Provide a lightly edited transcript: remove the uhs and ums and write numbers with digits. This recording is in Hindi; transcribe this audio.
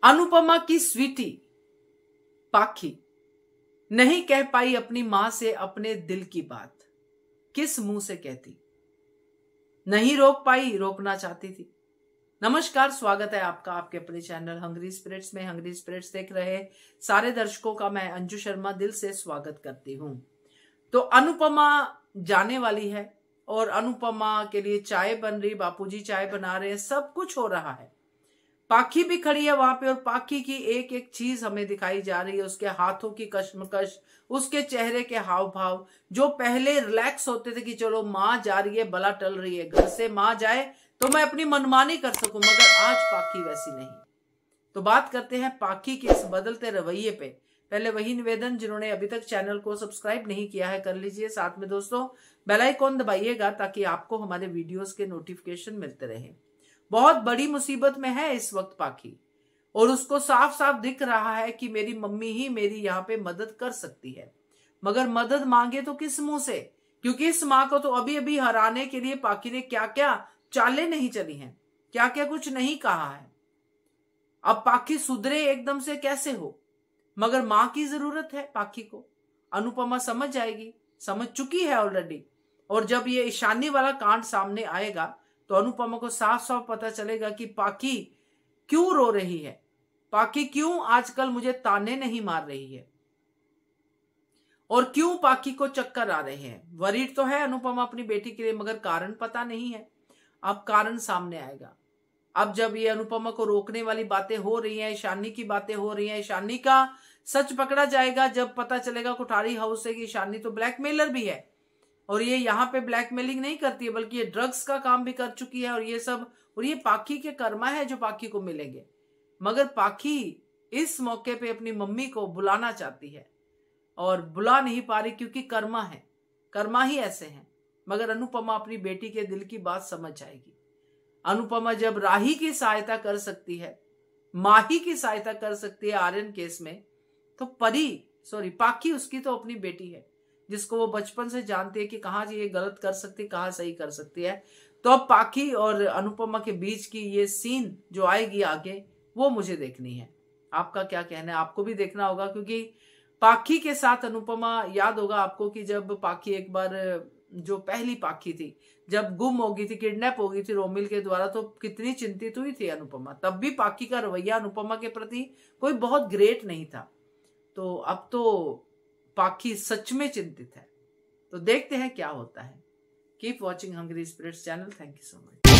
अनुपमा की स्वीटी पाखी नहीं कह पाई अपनी मां से अपने दिल की बात, किस मुंह से कहती, नहीं रोक पाई, रोकना चाहती थी। नमस्कार, स्वागत है आपका आपके अपने चैनल हंग्री स्पिरिट्स में। हंग्री स्पिरिट्स देख रहे सारे दर्शकों का मैं अंजू शर्मा दिल से स्वागत करती हूं। तो अनुपमा जाने वाली है और अनुपमा के लिए चाय बन रही, बापूजी चाय बना रहे हैं, सब कुछ हो रहा है। पाखी भी खड़ी है वहां पे और पाखी की एक एक चीज हमें दिखाई जा रही है। उसके हाथों की कशमकश, उसके चेहरे के हाव भाव, जो पहले रिलैक्स होते थे कि चलो माँ जा रही है, बला टल रही है, घर से माँ जाए तो मैं अपनी मनमानी कर सकूं, मगर आज पाखी वैसी नहीं। तो बात करते हैं पाखी के इस बदलते रवैये पे। पहले वही निवेदन, जिन्होंने अभी तक चैनल को सब्सक्राइब नहीं किया है कर लीजिए, साथ में दोस्तों बेल आइकॉन दबाइएगा ताकि आपको हमारे वीडियोस के नोटिफिकेशन मिलते रहे। बहुत बड़ी मुसीबत में है इस वक्त पाखी और उसको साफ साफ दिख रहा है कि मेरी मम्मी ही मेरी यहाँ पे मदद कर सकती है, मगर मदद मांगे तो किस मुंह से, क्योंकि इस माँ को तो अभी अभी हराने के लिए पाखी ने क्या क्या चालें नहीं चली हैं, क्या क्या कुछ नहीं कहा है। अब पाखी सुधरे एकदम से कैसे हो, मगर माँ की जरूरत है पाखी को। अनुपमा समझ जाएगी, समझ चुकी है ऑलरेडी। और जब ये ईशानी वाला कांड सामने आएगा तो अनुपमा को साफ साफ पता चलेगा कि पाखी क्यों रो रही है, पाखी क्यों आजकल मुझे ताने नहीं मार रही है और क्यों पाखी को चक्कर आ रहे हैं। वरीड तो है अनुपमा अपनी बेटी के लिए, मगर कारण पता नहीं है। अब कारण सामने आएगा। अब जब ये अनुपमा को रोकने वाली बातें हो रही हैं, ईशानी की बातें हो रही हैं, ईशानी का सच पकड़ा जाएगा जब पता चलेगा कोठारी हाउस से कि ईशानी तो ब्लैकमेलर भी है और ये यहाँ पे ब्लैकमेलिंग नहीं करती है बल्कि ये ड्रग्स का काम भी कर चुकी है और ये सब, और ये पाखी के कर्मा है जो पाखी को मिलेंगे। मगर पाखी इस मौके पे अपनी मम्मी को बुलाना चाहती है और बुला नहीं पा रही क्योंकि कर्मा है, कर्मा ही ऐसे हैं। मगर अनुपमा अपनी बेटी के दिल की बात समझ जाएगी। अनुपमा जब राही की सहायता कर सकती है, माही की सहायता कर सकती है आर्यन केस में, तो पाखी उसकी तो अपनी बेटी है जिसको वो बचपन से जानती है कि कहाँ ये गलत कर सकती है, कहाँ सही कर सकती है। तो अब पाखी और अनुपमा के बीच की ये सीन जो आएगी आगे, वो मुझे देखनी है। आपका क्या कहना है? आपको भी देखना होगा, क्योंकि पाखी के साथ अनुपमा, याद होगा आपको कि जब पाखी एक बार, जो पहली पाखी थी, जब गुम हो गई थी, किडनैप हो गई थी रोमिल के द्वारा, तो कितनी चिंतित हुई थी अनुपमा। तब भी पाखी का रवैया अनुपमा के प्रति कोई बहुत ग्रेट नहीं था। तो अब तो पाखी सच में चिंतित है। तो देखते हैं क्या होता है। Keep watching Hungry Spirits channel. Thank you so much.